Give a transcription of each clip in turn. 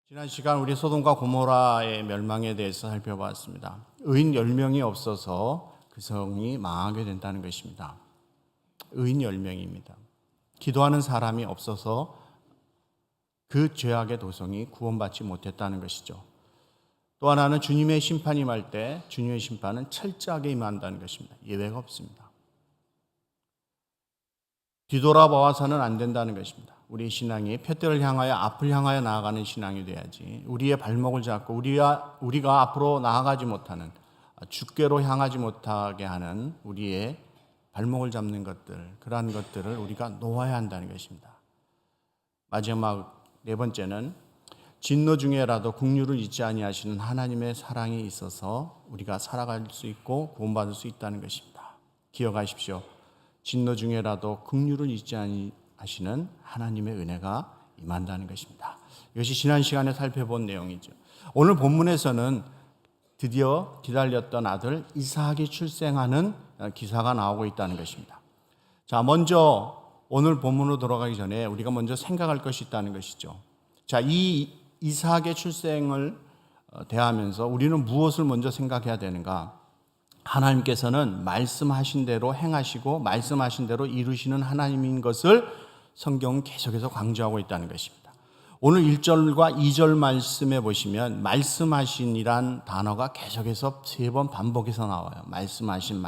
지난 시간 우리 소돔과 고모라의 멸망에 대해서 살펴봤습니다. 의인 10명이 없어서 그 성이 망하게 된다는 것입니다. 의인 10명입니다. 기도하는 사람이 없어서 그 죄악의 도성이 구원받지 못했다는 것이죠. 또 하나는 주님의 심판이 임할 때 주님의 심판은 철저하게 임한다는 것입니다. 예외가 없습니다. 뒤돌아봐서는 안 된다는 것입니다. 우리 신앙이 푯대를 향하여 앞을 향하여 나아가는 신앙이 돼야지, 우리의 발목을 잡고 우리가 앞으로 나아가지 못하는, 주께로 향하지 못하게 하는 우리의 발목을 잡는 것들, 그러한 것들을 우리가 놓아야 한다는 것입니다. 마지막 네 번째는 진노 중에라도 긍휼을 잊지 아니하시는 하나님의 사랑이 있어서 우리가 살아갈 수 있고 구원받을 수 있다는 것입니다. 기억하십시오. 진노 중에라도 긍휼을 잊지 아니하시는 하나님의 은혜가 임한다는 것입니다. 이것이 지난 시간에 살펴본 내용이죠. 오늘 본문에서는 드디어 기다렸던 아들 이삭이 출생하는 기사가 나오고 있다는 것입니다. 자, 먼저 오늘 본문으로 돌아가기 전에 우리가 먼저 생각할 것이 있다는 것이죠. 자, 이 이삭의 출생을 대하면서 우리는 무엇을 먼저 생각해야 되는가? 하나님께서는 말씀하신 대로 행하시고 말씀하신 대로 이루시는 하나님인 것을 성경은 계속해서 강조하고 있다는 것입니다. 오늘 1절과 2절 말씀에 보시면 말씀하신이란 단어가 계속해서 3번 반복해서 나와요. 말씀하신.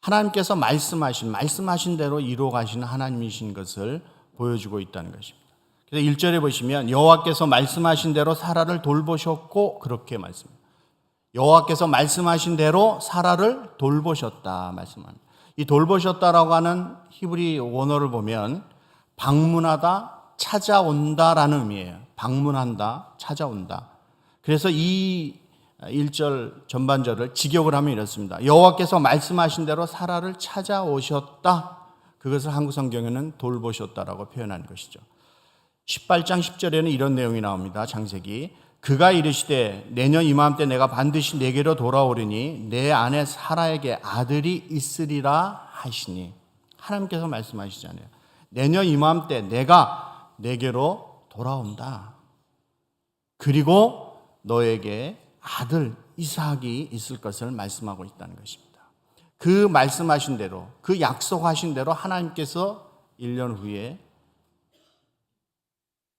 하나님께서 말씀하신 대로 이루어 가시는 하나님이신 것을 보여주고 있다는 것입니다. 그래서 1절에 보시면 여호와께서 말씀하신 대로 사라를 돌보셨고, 그렇게 말씀합니다. 여호와께서 말씀하신 대로 사라를 돌보셨다 말씀합니다. 이 돌보셨다라고 하는 히브리 원어를 보면 방문하다, 찾아온다라는 의미예요. 방문한다, 찾아온다. 그래서 이 1절 전반절을 직역을 하면 이렇습니다. 여호와께서 말씀하신 대로 사라를 찾아오셨다. 그것을 한국 성경에는 돌보셨다라고 표현한 것이죠. 18장 10절에는 이런 내용이 나옵니다. 창세기. 그가 이르시되 내년 이맘때 내가 반드시 내게로 돌아오리니 내 아내 사라에게 아들이 있으리라 하시니. 하나님께서 말씀하시잖아요. 내년 이맘때 내가 내게로 돌아온다. 그리고 너에게 아들 이삭이 있을 것을 말씀하고 있다는 것입니다. 그 말씀하신 대로, 그 약속하신 대로 하나님께서 1년 후에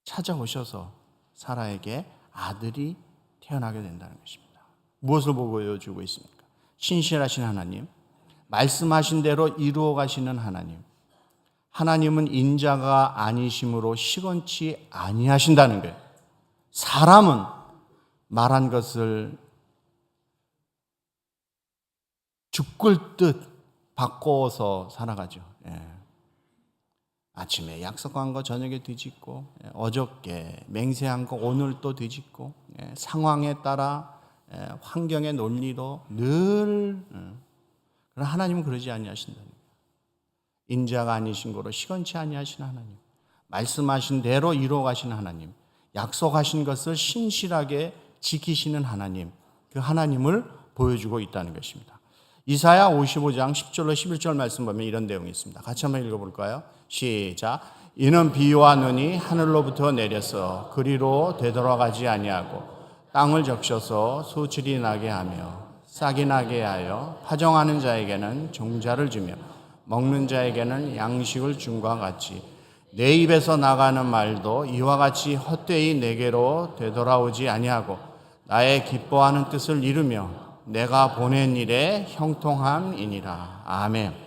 찾아오셔서 사라에게 아들이 태어나게 된다는 것입니다. 무엇을 보여주고 있습니까? 신실하신 하나님, 말씀하신 대로 이루어 가시는 하나님. 하나님은 인자가 아니심으로 시건치 아니하신다는 거예요. 사람은 말한 것을 죽을 듯 바꿔서 살아가죠. 아침에 약속한 거 저녁에 뒤집고, 어저께 맹세한 거 오늘 또 뒤집고, 상황에 따라 환경의 논리로 늘. 그러나 하나님은 그러지 아니하신다는 거예요. 인자가 아니신 거로 시건치 아니하신 하나님, 말씀하신 대로 이루어 가시는 하나님, 약속하신 것을 신실하게 지키시는 하나님, 그 하나님을 보여주고 있다는 것입니다. 이사야 55장 10절로 11절 말씀 보면 이런 내용이 있습니다. 같이 한번 읽어볼까요? 시작. 이는 비와 눈이 하늘로부터 내려서 그리로 되돌아가지 아니하고 땅을 적셔서 수질이 나게 하며 싹이 나게 하여 파종하는 자에게는 종자를 주며 먹는 자에게는 양식을 줌과 같이 내 입에서 나가는 말도 이와 같이 헛되이 내게로 되돌아오지 아니하고 나의 기뻐하는 뜻을 이루며 내가 보낸 일에 형통함이니라. 아멘.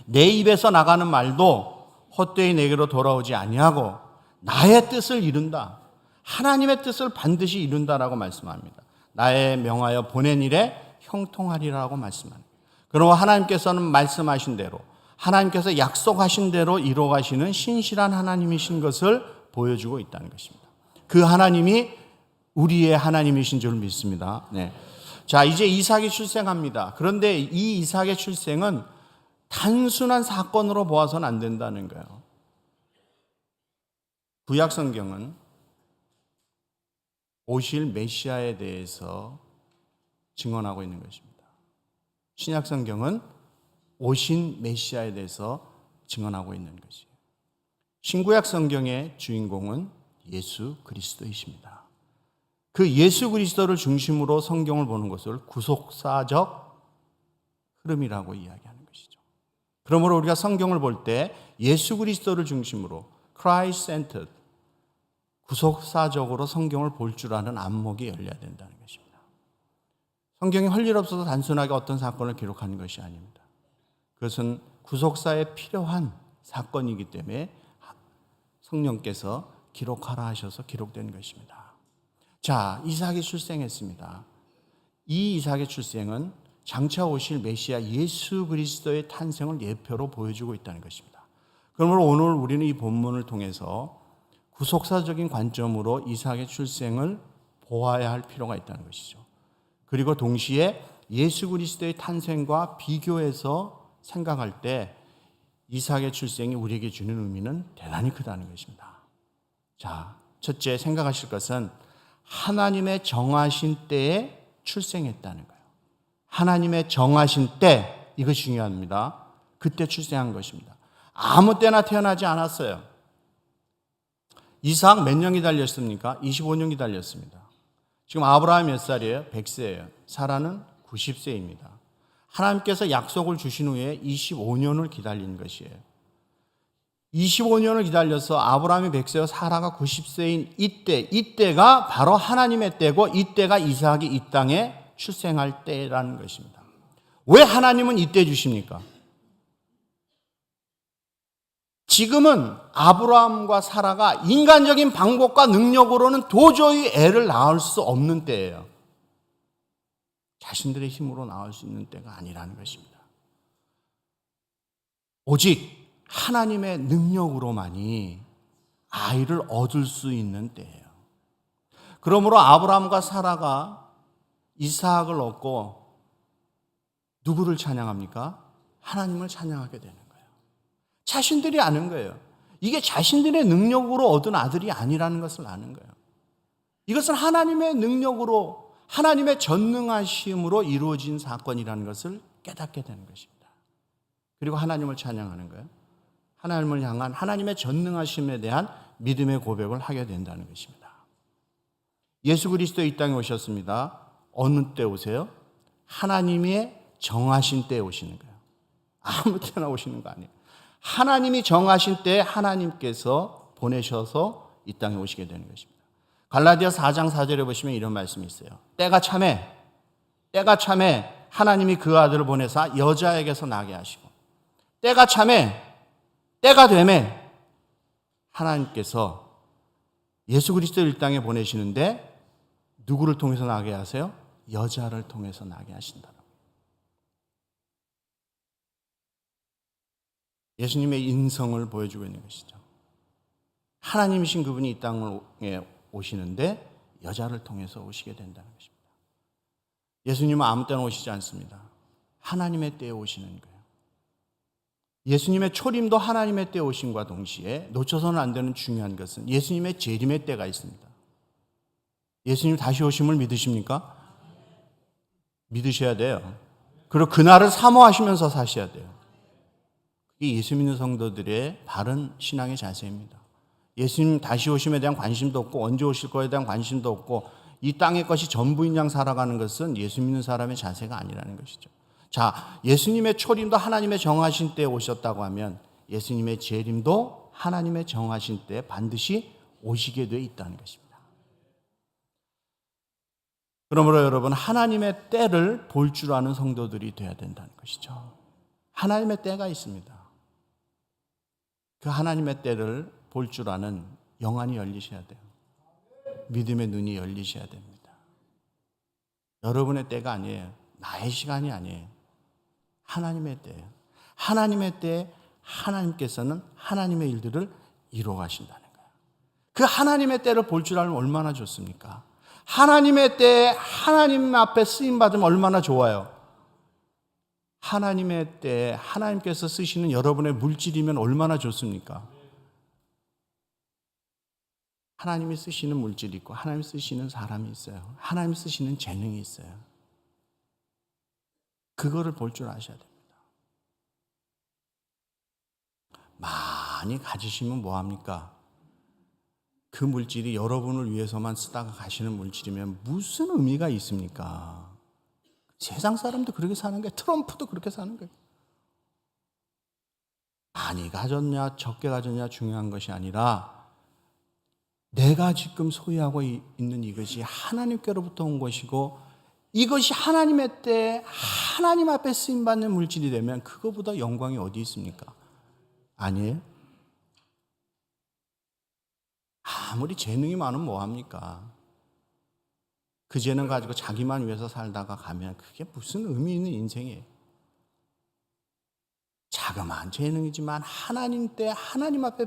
내 입에서 나가는 말도 헛되이 내게로 돌아오지 아니하고 나의 뜻을 이룬다. 하나님의 뜻을 반드시 이룬다라고 말씀합니다. 나의 명하여 보낸 일에 형통하리라고 말씀합니다. 그리고 하나님께서는 말씀하신 대로, 하나님께서 약속하신 대로 이루어 가시는 신실한 하나님이신 것을 보여주고 있다는 것입니다. 그 하나님이 우리의 하나님이신 줄 믿습니다. 네. 자, 이제 이삭이 출생합니다. 그런데 이 이삭의 출생은 단순한 사건으로 보아서는 안 된다는 거예요. 구약 성경은 오실 메시아에 대해서 증언하고 있는 것입니다. 신약 성경은 오신 메시아에 대해서 증언하고 있는 것이에요. 신구약 성경의 주인공은 예수 그리스도이십니다. 그 예수 그리스도를 중심으로 성경을 보는 것을 구속사적 흐름이라고 이야기하는 것이죠. 그러므로 우리가 성경을 볼 때 예수 그리스도를 중심으로 Christ-centered, 구속사적으로 성경을 볼 줄 아는 안목이 열려야 된다는 것입니다. 성경이 할 일 없어서 단순하게 어떤 사건을 기록하는 것이 아닙니다. 그것은 구속사에 필요한 사건이기 때문에 성령께서 기록하라 하셔서 기록된 것입니다. 자, 이삭이 출생했습니다. 이 이삭의 출생은 장차 오실 메시아 예수 그리스도의 탄생을 예표로 보여주고 있다는 것입니다. 그러므로 오늘 우리는 이 본문을 통해서 구속사적인 관점으로 이삭의 출생을 보아야 할 필요가 있다는 것이죠. 그리고 동시에 예수 그리스도의 탄생과 비교해서 생각할 때 이삭의 출생이 우리에게 주는 의미는 대단히 크다는 것입니다. 자, 첫째 생각하실 것은 하나님의 정하신 때에 출생했다는 거예요. 하나님의 정하신 때, 이것이 중요합니다. 그때 출생한 것입니다. 아무 때나 태어나지 않았어요. 이삭 몇 년 기다렸습니까? 25년 기다렸습니다. 지금 아브라함 몇 살이에요? 100세예요. 사라는 90세입니다. 하나님께서 약속을 주신 후에 25년을 기다린 것이에요. 25년을 기다려서 아브라함이 100세와 사라가 90세인 이때가 바로 하나님의 때고 이때가 이삭이 이 땅에 출생할 때라는 것입니다. 왜 하나님은 이때 주십니까? 지금은 아브라함과 사라가 인간적인 방법과 능력으로는 도저히 애를 낳을 수 없는 때예요. 자신들의 힘으로 낳을 수 있는 때가 아니라는 것입니다. 오직 하나님의 능력으로만이 아이를 얻을 수 있는 때예요. 그러므로 아브라함과 사라가 이삭을 얻고 누구를 찬양합니까? 하나님을 찬양하게 되는 거예요. 자신들이 아는 거예요. 이게 자신들의 능력으로 얻은 아들이 아니라는 것을 아는 거예요. 이것은 하나님의 능력으로, 하나님의 전능하심으로 이루어진 사건이라는 것을 깨닫게 되는 것입니다. 그리고 하나님을 찬양하는 거예요. 하나님을 향한 하나님의 전능하심에 대한 믿음의 고백을 하게 된다는 것입니다. 예수 그리스도 이 땅에 오셨습니다. 어느 때 오세요? 하나님의 정하신 때에 오시는 거예요. 아무 때나 오시는 거 아니에요. 하나님이 정하신 때에 하나님께서 보내셔서 이 땅에 오시게 되는 것입니다. 갈라디아 4장 4절에 보시면 이런 말씀이 있어요. 때가 참에 하나님이 그 아들을 보내사 여자에게서 나게 하시고 때가 참에 때가 되매 하나님께서 예수 그리스도를 이 땅에 보내시는데 누구를 통해서 나게 하세요? 여자를 통해서 나게 하신다고. 예수님의 인성을 보여주고 있는 것이죠. 하나님이신 그분이 이 땅에 오시는데 여자를 통해서 오시게 된다는 것입니다. 예수님은 아무 때나 오시지 않습니다. 하나님의 때에 오시는 거예요. 예수님의 초림도 하나님의 때에 오심과 동시에 놓쳐서는 안 되는 중요한 것은 예수님의 재림의 때가 있습니다. 예수님 다시 오심을 믿으십니까? 믿으셔야 돼요. 그리고 그날을 사모하시면서 사셔야 돼요. 그게 예수 믿는 성도들의 바른 신앙의 자세입니다. 예수님 다시 오심에 대한 관심도 없고 언제 오실 거에 대한 관심도 없고 이 땅의 것이 전부인 양 살아가는 것은 예수 믿는 사람의 자세가 아니라는 것이죠. 자, 예수님의 초림도 하나님의 정하신 때에 오셨다고 하면 예수님의 재림도 하나님의 정하신 때에 반드시 오시게 돼 있다는 것입니다. 그러므로 여러분, 하나님의 때를 볼 줄 아는 성도들이 되어야 된다는 것이죠. 하나님의 때가 있습니다. 그 하나님의 때를 볼 줄 아는 영안이 열리셔야 돼요. 믿음의 눈이 열리셔야 됩니다. 여러분의 때가 아니에요. 나의 시간이 아니에요. 하나님의 때예요. 하나님의 때에 하나님께서는 하나님의 일들을 이루어 가신다는 거예요. 그 하나님의 때를 볼 줄 알면 얼마나 좋습니까? 하나님의 때에 하나님 앞에 쓰임 받으면 얼마나 좋아요. 하나님의 때에 하나님께서 쓰시는 여러분의 물질이면 얼마나 좋습니까? 하나님이 쓰시는 물질이 있고 하나님이 쓰시는 사람이 있어요. 하나님이 쓰시는 재능이 있어요. 그거를 볼 줄 아셔야 됩니다. 많이 가지시면 뭐합니까? 그 물질이 여러분을 위해서만 쓰다가 가시는 물질이면 무슨 의미가 있습니까? 세상 사람도 그렇게 사는 거예요. 트럼프도 그렇게 사는 거예요. 많이 가졌냐 적게 가졌냐 중요한 것이 아니라 내가 지금 소유하고 있는 이것이 하나님께로부터 온 것이고 이것이 하나님의 때 하나님 앞에 쓰임받는 물질이 되면 그거보다 영광이 어디 있습니까? 아니에요? 아무리 재능이 많으면 뭐합니까? 그 재능 가지고 자기만 위해서 살다가 가면 그게 무슨 의미 있는 인생이에요? 자그마한 재능이지만 하나님 때 하나님 앞에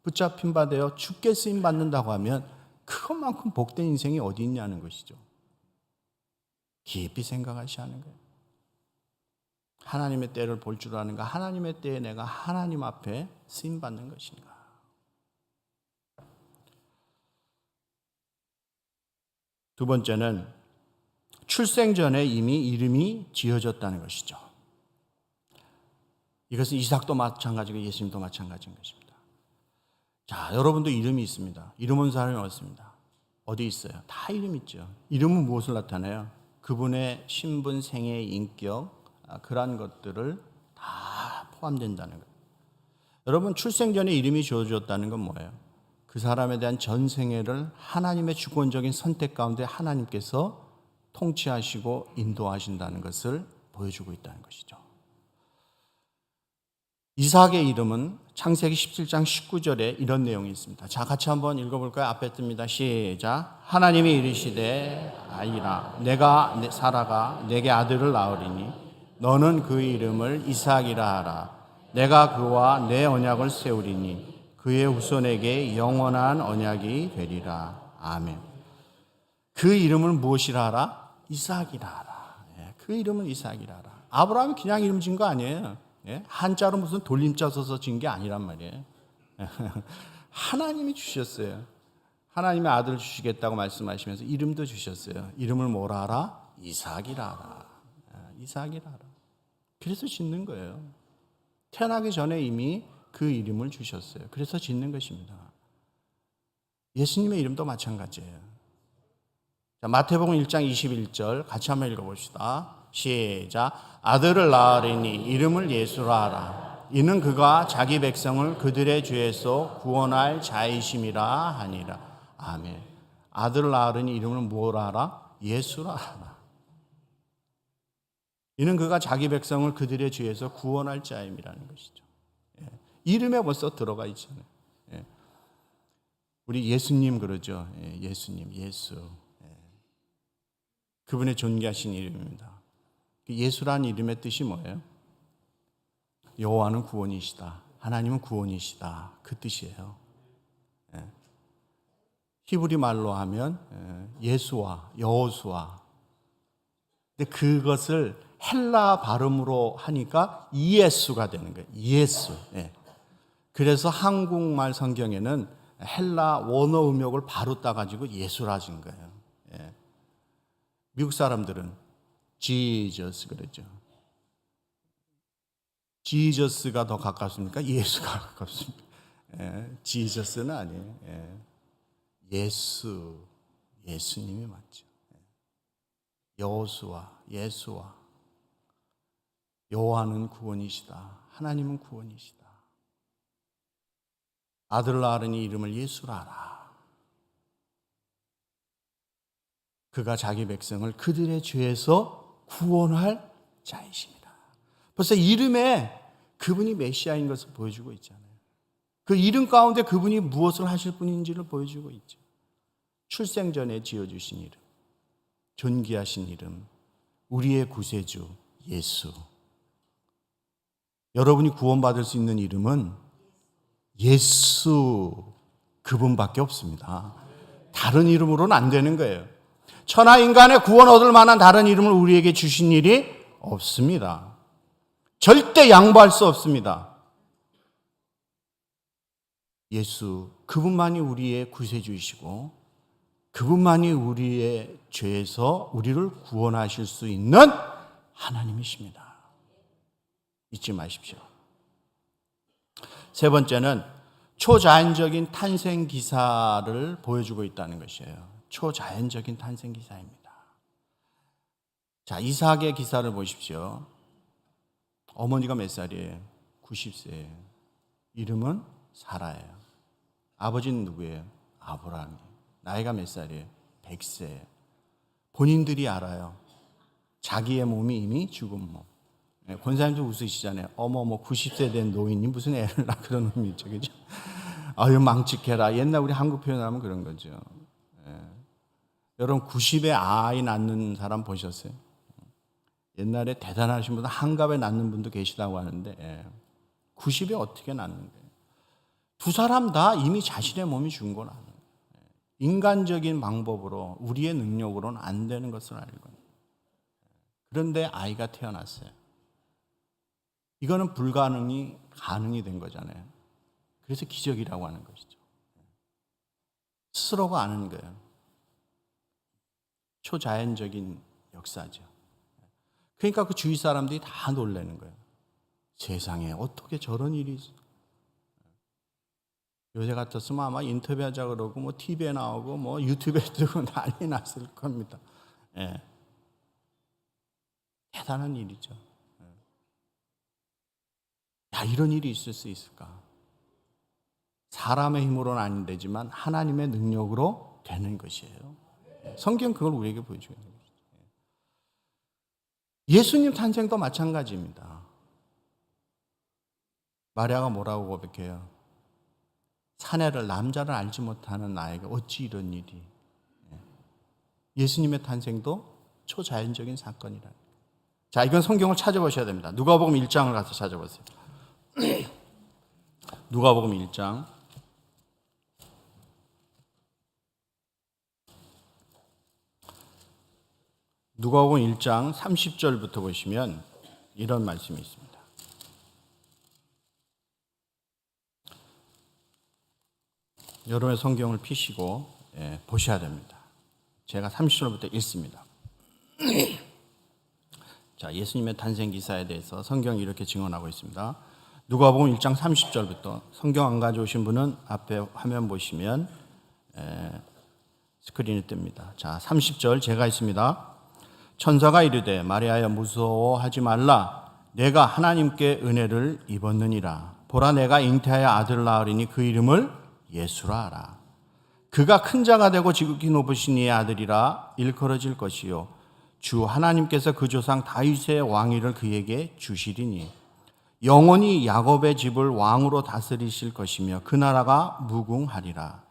붙잡힌 바 되어 주께 쓰임 받는다고 하면 그것만큼 복된 인생이 어디 있냐는 것이죠. 깊이 생각하셔야 하는 거예요. 하나님의 때를 볼 줄 아는가? 하나님의 때에 내가 하나님 앞에 쓰임 받는 것인가? 두 번째는 출생 전에 이미 이름이 지어졌다는 것이죠. 이것은 이삭도 마찬가지고 예수님도 마찬가지인 것입니다. 자, 여러분도 이름이 있습니다. 이름 온 사람이 없습니다. 어디 있어요? 다 이름 있죠. 이름은 무엇을 나타내요? 그분의 신분, 생애, 인격, 그러한 것들을 다 포함된다는 거예요. 여러분, 출생 전에 이름이 주어졌다는 건 뭐예요? 그 사람에 대한 전생애를 하나님의 주권적인 선택 가운데 하나님께서 통치하시고 인도하신다는 것을 보여주고 있다는 것이죠. 이삭의 이름은 창세기 17장 19절에 이런 내용이 있습니다. 자, 같이 한번 읽어볼까요? 앞에 뜹니다. 시작. 하나님이 이르시되 아이라 내가 사라가 내게 아들을 낳으리니 너는 그 이름을 이삭이라 하라. 내가 그와 내 언약을 세우리니 그의 후손에게 영원한 언약이 되리라. 아멘. 그 이름을 무엇이라 하라? 이삭이라 하라. 그 이름은 이삭이라 하라. 아브라함이 그냥 이름 진 거 아니에요. 한자로 무슨 돌림자 써서 진 게 아니란 말이에요. 하나님이 주셨어요. 하나님의 아들을 주시겠다고 말씀하시면서 이름도 주셨어요. 이름을 뭐라 하라? 이삭이라 하라. 이삭이라 하라. 그래서 짓는 거예요. 태어나기 전에 이미 그 이름을 주셨어요. 그래서 짓는 것입니다. 예수님의 이름도 마찬가지예요. 자, 마태복음 1장 21절 같이 한번 읽어봅시다. 시작. 아들을 낳으리니 이름을 예수라 하라. 이는 그가 자기 백성을 그들의 죄에서 구원할 자이심이라 하니라. 아멘. 아들을 낳으리니 이름을 뭐라 하라? 예수라 하라. 이는 그가 자기 백성을 그들의 죄에서 구원할 자임이라는 것이죠. 이름에 벌써 들어가 있잖아요. 우리 예수님 그러죠. 예수님, 예수. 그분의 존귀하신 이름입니다. 예수라는 이름의 뜻이 뭐예요? 여호와는 구원이시다. 하나님은 구원이시다. 그 뜻이에요. 히브리 말로 하면 예수와 여호수아. 근데 그것을 헬라 발음으로 하니까 이예수가 되는 거예요. 이예수. 그래서 한국말 성경에는 헬라 원어 음역을 바로 따가지고 예수라 진 거예요. 미국 사람들은 Jesus 그러죠. 지저스가 더 가깝습니까? 예수가 가깝습니까? 지저스는 아니에요. 예수, 예수님이 맞죠. 여호수아, 예수와 여호와는 구원이시다. 하나님은 구원이시다. 아들을 낳으니 이름을 예수라 하라. 그가 자기 백성을 그들의 죄에서 구원할 자이십니다. 벌써 이름에 그분이 메시아인 것을 보여주고 있잖아요. 그 이름 가운데 그분이 무엇을 하실 분인지를 보여주고 있죠. 출생 전에 지어주신 이름, 존귀하신 이름, 우리의 구세주 예수. 여러분이 구원받을 수 있는 이름은 예수 그분밖에 없습니다. 다른 이름으로는 안 되는 거예요. 천하 인간의 구원 얻을 만한 다른 이름을 우리에게 주신 일이 없습니다. 절대 양보할 수 없습니다. 예수 그분만이 우리의 구세주이시고 그분만이 우리의 죄에서 우리를 구원하실 수 있는 하나님이십니다. 잊지 마십시오. 세 번째는 초자연적인 탄생 기사를 보여주고 있다는 것이에요. 초자연적인 탄생 기사입니다. 자, 이삭의 기사를 보십시오. 어머니가 몇 살이에요? 90세예요. 이름은 사라예요. 아버지는 누구예요? 아브라함이에요. 나이가 몇 살이에요? 100세예요. 본인들이 알아요. 자기의 몸이 이미 죽은 몸. 권사님도 웃으시잖아요. 어머 90세 된 노인이 무슨 애를 낳아, 그런 의미죠. 그죠? 아유, 망측해라. 옛날 우리 한국 표현하면 그런 거죠. 여러분 90에 아이 낳는 사람 보셨어요? 옛날에 대단하신 분들 한갑에 낳는 분도 계시다고 하는데 90에 어떻게 낳는 거예요? 두 사람 다 이미 자신의 몸이 죽은 걸 아는 거예요. 인간적인 방법으로 우리의 능력으로는 안 되는 것을 알고. 그런데 아이가 태어났어요. 이거는 불가능이 가능이 된 거잖아요. 그래서 기적이라고 하는 것이죠. 스스로가 아는 거예요. 초자연적인 역사죠. 그러니까 그 주위 사람들이 다 놀라는 거예요. 세상에 어떻게 저런 일이 있어. 요새 같았으면 아마 인터뷰하자 그러고 뭐 TV에 나오고 뭐 유튜브에 뜨고 난리 났을 겁니다. 대단한 일이죠. 야, 이런 일이 있을 수 있을까? 사람의 힘으로는 안 되지만 하나님의 능력으로 되는 것이에요. 성경 그걸 우리에게 보여주고 있는 것이죠. 예수님 탄생도 마찬가지입니다. 마리아가 뭐라고 고백해요? 사내를, 남자를 알지 못하는 나에게 어찌 이런 일이. 예수님의 탄생도 초자연적인 사건이라. 자, 이건 성경을 찾아보셔야 됩니다. 누가복음 1장을 가서 찾아보세요. 누가복음 1장. 누가복음 1장 30절부터 보시면 이런 말씀이 있습니다. 여러분의 성경을 피시고 보셔야 됩니다. 제가 30절부터 읽습니다. 자, 예수님의 탄생 기사에 대해서 성경이 이렇게 증언하고 있습니다. 누가복음 1장 30절부터. 성경 안 가져오신 분은 앞에 화면 보시면 스크린에 뜹니다. 자, 30절 제가 있습니다. 천사가 이르되 마리아여 무서워하지 말라. 내가 하나님께 은혜를 입었느니라. 보라, 내가 잉태하여 아들을 낳으리니 그 이름을 예수라 하라. 그가 큰 자가 되고 지극히 높으신 이의 아들이라 일컬어질 것이요 주 하나님께서 그 조상 다윗의 왕위를 그에게 주시리니 영원히 야곱의 집을 왕으로 다스리실 것이며 그 나라가 무궁하리라.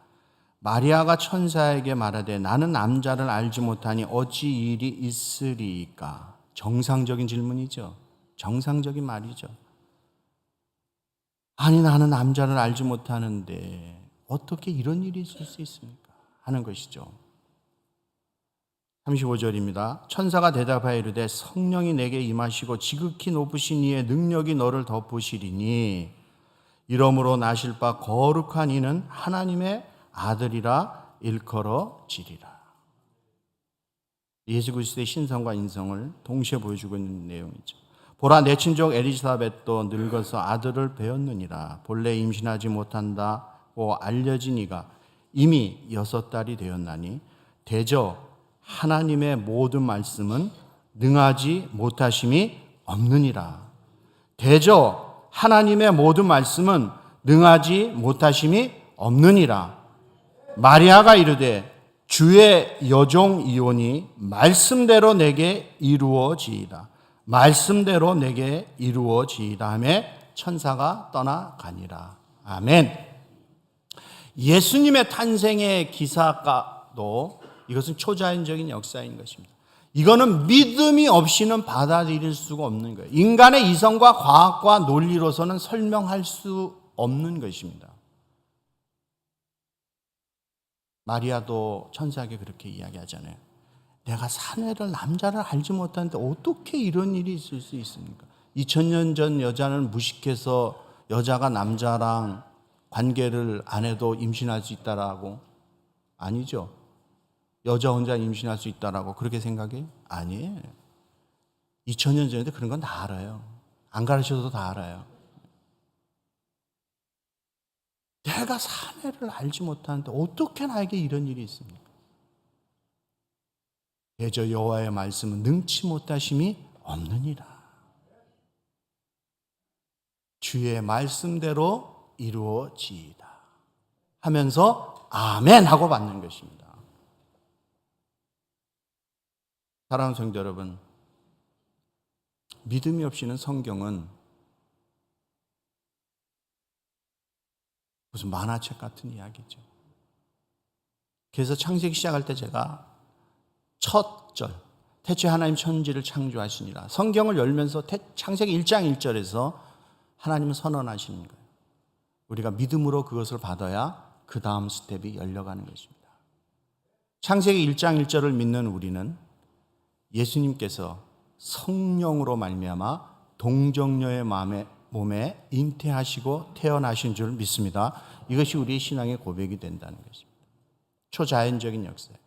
마리아가 천사에게 말하되 나는 남자를 알지 못하니 어찌 이 일이 있으리이까. 정상적인 질문이죠. 정상적인 말이죠. 아니, 나는 남자를 알지 못하는데 어떻게 이런 일이 있을 수 있습니까? 하는 것이죠. 35절입니다. 천사가 대답하여 이르되 성령이 내게 임하시고 지극히 높으신 이의 능력이 너를 덮으시리니 이러므로 나실 바 거룩한 이는 하나님의 아들이라 일컬어지리라. 예수 그리스도의 신성과 인성을 동시에 보여주고 있는 내용이죠. 보라, 내 친족 엘리사벳도 늙어서 아들을 배었느니라. 본래 임신하지 못한다고 알려진 이가 이미 6달이 되었나니 대저 하나님의 모든 말씀은 능하지 못하심이 없느니라. 대저 하나님의 모든 말씀은 능하지 못하심이 없느니라. 마리아가 이르되 주의 여종 이오니 말씀대로 내게 이루어지이다. 말씀대로 내게 이루어지이다 하며 천사가 떠나가니라. 아멘. 예수님의 탄생의 기사가도 이것은 초자연적인 역사인 것입니다. 이거는 믿음이 없이는 받아들일 수가 없는 거예요. 인간의 이성과 과학과 논리로서는 설명할 수 없는 것입니다. 마리아도 천사에게 그렇게 이야기하잖아요. 내가 사내를, 남자를 알지 못하는데 어떻게 이런 일이 있을 수 있습니까? 2000년 전 여자는 무식해서 여자가 남자랑 관계를 안 해도 임신할 수 있다라고? 아니죠. 여자 혼자 임신할 수 있다라고 그렇게 생각해요? 아니에요. 2000년 전에도 그런 건 다 알아요. 안 가르쳐도 다 알아요. 내가 사내를 알지 못하는데 어떻게 나에게 이런 일이 있습니까? 대저 여호와의 말씀은 능치 못하심이 없느니라. 주의 말씀대로 이루어지이다 하면서 아멘 하고 받는 것입니다. 사랑하는 성도 여러분, 믿음이 없이는 성경은 무슨 만화책 같은 이야기죠. 그래서 창세기 시작할 때 제가 첫 절, 태초에 하나님 천지를 창조하시니라. 성경을 열면서 창세기 1장 1절에서 하나님은 선언하시는 거예요. 우리가 믿음으로 그것을 받아야 그 다음 스텝이 열려가는 것입니다. 창세기 1장 1절을 믿는 우리는 예수님께서 성령으로 말미암아 동정녀의 몸에 잉태하시고 태어나신 줄 믿습니다. 이것이 우리의 신앙의 고백이 된다는 것입니다. 초자연적인 역사예요.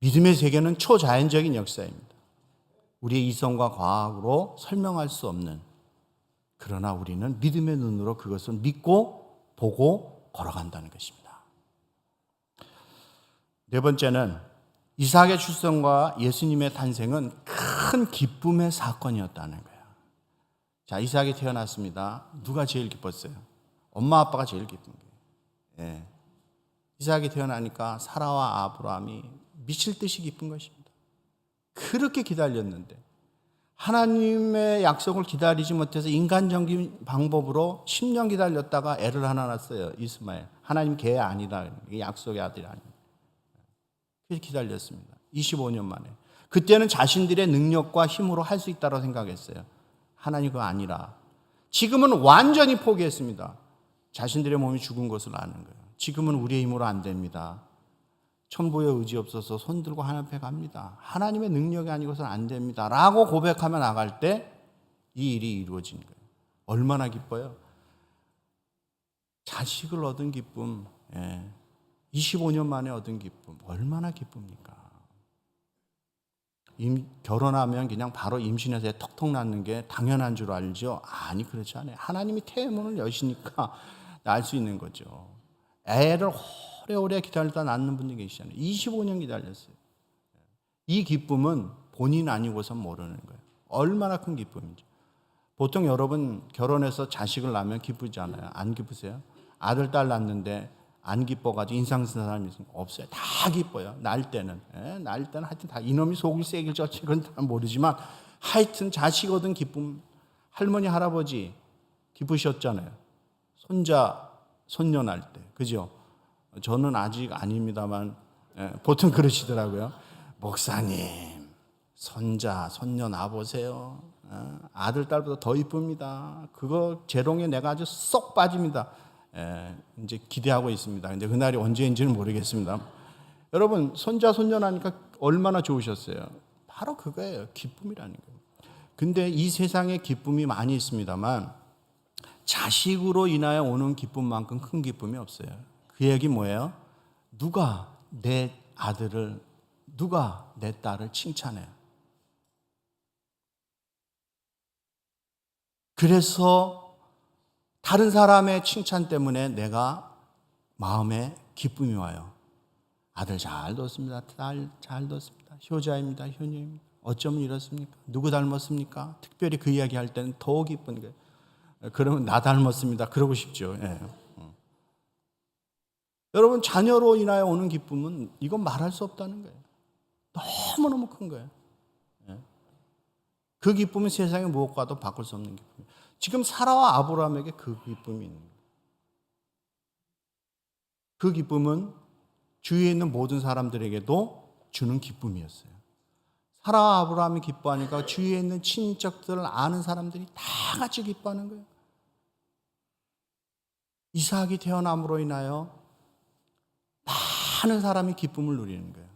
믿음의 세계는 초자연적인 역사입니다. 우리의 이성과 과학으로 설명할 수 없는, 그러나 우리는 믿음의 눈으로 그것을 믿고 보고 걸어간다는 것입니다. 네 번째는 이삭의 출생과 예수님의 탄생은 큰 기쁨의 사건이었다는 거예요. 자, 이삭이 태어났습니다. 누가 제일 기뻤어요? 엄마 아빠가 제일 기쁜 거예요. 예. 이삭이 태어나니까 사라와 아브라함이 미칠 듯이 기쁜 것입니다. 그렇게 기다렸는데 하나님의 약속을 기다리지 못해서 인간적인 방법으로 10년 기다렸다가 애를 하나 낳았어요. 이스마엘. 하나님 걔 아니다. 이게 약속의 아들이 아닙니다. 그래서 기다렸습니다. 25년 만에. 그때는 자신들의 능력과 힘으로 할 수 있다고 생각했어요. 하나님 그거 아니라. 지금은 완전히 포기했습니다. 자신들의 몸이 죽은 것을 아는 거예요. 지금은 우리의 힘으로 안 됩니다. 천부의 의지 없어서 손 들고 하나님 앞에 갑니다. 하나님의 능력이 아니고서는 안 됩니다. 라고 고백하며 나갈 때 이 일이 이루어진 거예요. 얼마나 기뻐요? 자식을 얻은 기쁨, 25년 만에 얻은 기쁨, 얼마나 기쁩니까? 결혼하면 그냥 바로 임신해서 턱턱 낳는 게 당연한 줄 알죠? 아니, 그렇지 않아요. 하나님이 태문을 여시니까 낳을 수 있는 거죠. 애를 오래오래 기다리다 낳는 분들이 계시잖아요. 25년 기다렸어요. 이 기쁨은 본인 아니고선 모르는 거예요. 얼마나 큰 기쁨인지. 보통 여러분 결혼해서 자식을 낳으면 기쁘지 않아요? 안 기쁘세요? 아들, 딸 낳는데 안 기뻐가지고 인상 쓴 사람이 없어요. 다 기뻐요. 낳을 때는. 낳을 때는 하여튼 다 이놈이 속을 새길 저 그건 다 모르지만 하여튼 자식 얻은 기쁨. 할머니, 할아버지 기쁘셨잖아요. 손자, 손녀 낳을 때. 그죠? 저는 아직 아닙니다만 보통 그러시더라고요. 목사님, 손자, 손녀 낳아보세요. 아들, 딸보다 더 이쁩니다. 그거 재롱에 내가 아주 쏙 빠집니다. 이제 기대하고 있습니다. 근데 그날이 언제인지는 모르겠습니다. 여러분, 손자, 손녀 나니까 얼마나 좋으셨어요? 바로 그거예요. 기쁨이라는 거예요. 근데 이 세상에 기쁨이 많이 있습니다만 자식으로 인하여 오는 기쁨만큼 큰 기쁨이 없어요. 그 얘기 뭐예요? 누가 내 아들을, 누가 내 딸을 칭찬해요. 그래서 다른 사람의 칭찬 때문에 내가 마음에 기쁨이 와요. 아들 잘 뒀습니다. 딸 잘 뒀습니다. 효자입니다. 효녀입니다. 어쩌면 이렇습니까? 누구 닮았습니까? 특별히 그 이야기 할 때는 더 기쁜 거예요. 그러면 나 닮았습니다. 그러고 싶죠. 예. 여러분, 자녀로 인하여 오는 기쁨은 이건 말할 수 없다는 거예요. 너무너무 큰 거예요. 그 기쁨은 세상의 무엇과도 바꿀 수 없는 기쁨이에요. 지금 사라와 아브라함에게 그 기쁨이 있는 거예요. 그 기쁨은 주위에 있는 모든 사람들에게도 주는 기쁨이었어요. 사라와 아브라함이 기뻐하니까 주위에 있는 친척들을 아는 사람들이 다 같이 기뻐하는 거예요. 이삭이 태어남으로 인하여 많은 사람이 기쁨을 누리는 거예요.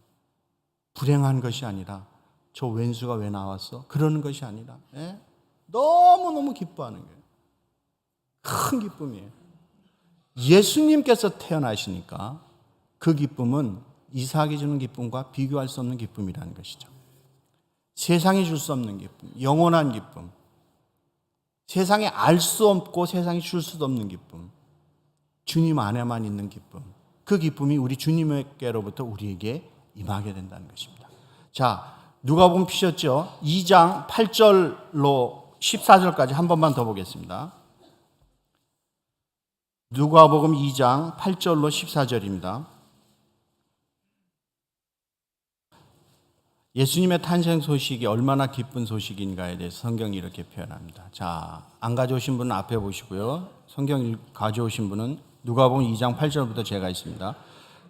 불행한 것이 아니라 저 왼수가 왜 나왔어? 그러는 것이 아니라 너무너무 기뻐하는 거예요. 큰 기쁨이에요. 예수님께서 태어나시니까 그 기쁨은 이삭이 주는 기쁨과 비교할 수 없는 기쁨이라는 것이죠. 세상이 줄 수 없는 기쁨, 영원한 기쁨, 세상에 알 수 없고 세상이 줄 수도 없는 기쁨, 주님 안에만 있는 기쁨. 그 기쁨이 우리 주님께로부터 우리에게 임하게 된다는 것입니다. 자, 누가복음 피셨죠? 2장 8절로 14절까지 한 번만 더 보겠습니다. 누가복음 2장 8절로 14절입니다. 예수님의 탄생 소식이 얼마나 기쁜 소식인가에 대해서 성경이 이렇게 표현합니다. 자, 안 가져오신 분은 앞에 보시고요. 성경 가져오신 분은 누가복음 2장 8절부터 제가 있습니다.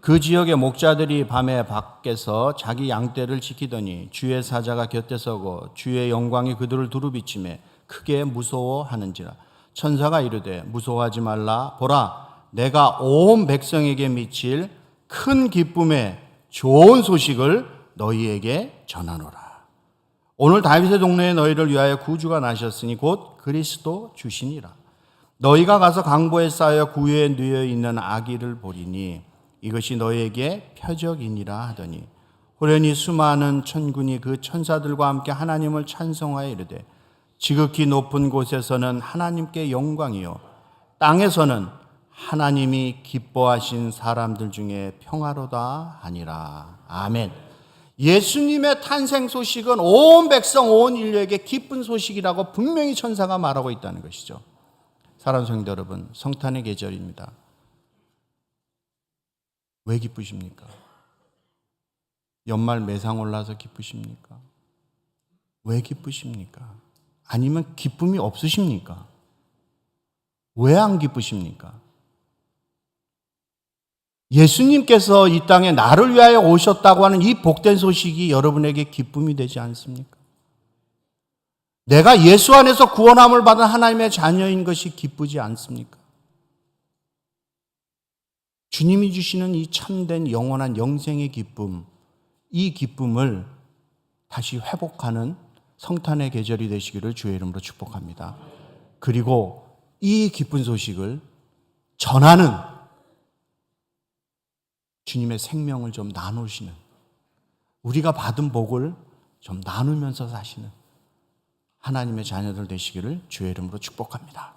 그 지역의 목자들이 밤에 밖에서 자기 양떼를 지키더니 주의 사자가 곁에 서고 주의 영광이 그들을 두루비치매 크게 무서워하는지라. 천사가 이르되 무서워하지 말라. 보라, 내가 온 백성에게 미칠 큰 기쁨의 좋은 소식을 너희에게 전하노라. 오늘 다윗의 동네에 너희를 위하여 구주가 나셨으니 곧 그리스도 주시니라. 너희가 가서 강보에 쌓여 구유에 누워 있는 아기를 보리니 이것이 너희에게 표적이니라 하더니 호련히 수많은 천군이 그 천사들과 함께 하나님을 찬송하여 이르되 지극히 높은 곳에서는 하나님께 영광이요 땅에서는 하나님이 기뻐하신 사람들 중에 평화로다 하니라. 아멘. 예수님의 탄생 소식은 온 백성 온 인류에게 기쁜 소식이라고 분명히 천사가 말하고 있다는 것이죠. 사랑하는 성도 여러분, 성탄의 계절입니다. 왜 기쁘십니까? 연말 매상 올라서 기쁘십니까? 왜 기쁘십니까? 아니면 기쁨이 없으십니까? 왜 안 기쁘십니까? 예수님께서 이 땅에 나를 위하여 오셨다고 하는 이 복된 소식이 여러분에게 기쁨이 되지 않습니까? 내가 예수 안에서 구원함을 받은 하나님의 자녀인 것이 기쁘지 않습니까? 주님이 주시는 이 참된 영원한 영생의 기쁨, 이 기쁨을 다시 회복하는 성탄의 계절이 되시기를 주의 이름으로 축복합니다. 그리고 이 기쁜 소식을 전하는 주님의 생명을 좀 나누시는, 우리가 받은 복을 좀 나누면서 사시는 하나님의 자녀들 되시기를 주의 이름으로 축복합니다.